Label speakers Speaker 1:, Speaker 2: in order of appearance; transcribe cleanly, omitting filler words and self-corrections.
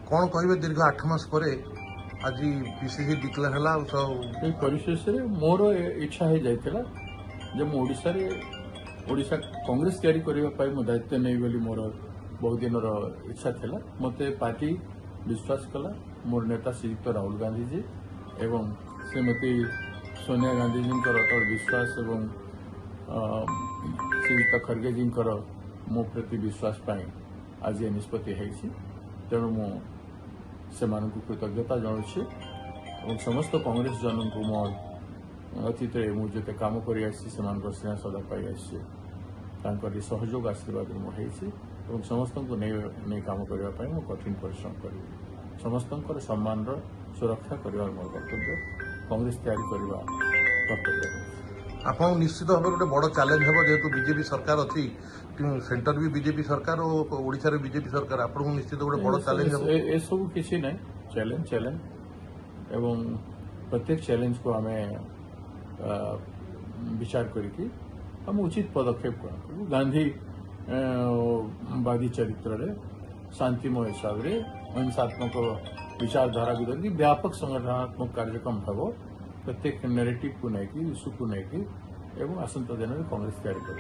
Speaker 1: कौन कहे दीर्घ 8 मास पर आज पीसीसी डिक्लेयर है
Speaker 2: परिशेष मोर इच्छा हो जाता जब ओडिशा कांग्रेस तैयारी करने मो दायित्व नहीं बोली मोर बहुत दिन इच्छा था मत पार्टी विश्वास कला मोर नेता श्रीयुक्त राहुल गांधी जी एवं श्रीमती सोनिया गांधी जी विश्वास एवं श्रीयुक्त खड़गे जी मो प्रति विश्वास पाई आज ये निष्पत्ति है तेणु मु से कृतज्ञता जनाऊँगी और समस्त कांग्रेस जन को मो अतीत मुझे काम कर स्नेह सदा पाई आसी सहयोग आशीर्वाद मुझे समस्त को नहीं काम करने मु कठिन परिश्रम करी समस्त सम्मान सुरक्षा करने मोर कर्तव्य कांग्रेस तैयारी करने कर्तव्य
Speaker 1: आप निश्चित भाव गोटे बड़ चैलेंज हम जेहेतु बीजेपी सरकार अच्छी सेंटर भी बीजेपी सरकार और ओडिशा रे बीजेपी सरकार आपको निश्चित गोटे बड़ चैलेंज हम
Speaker 2: ए सब किसी नहीं चैलेंज एवं प्रत्येक चैलेंज को आम विचार करके हम उचित पदक्षेप करूँ गांधीवादी चरित्र रे शांतिमय हिसाब से अहिंसात्मक विचारधारा को धरिकी व्यापक संगठनात्मक कार्यक्रम हम प्रत्येक नेरेटिव को लेकिन इश्यू को लेकिन आसंता दिन में कांग्रेस तैयारी कर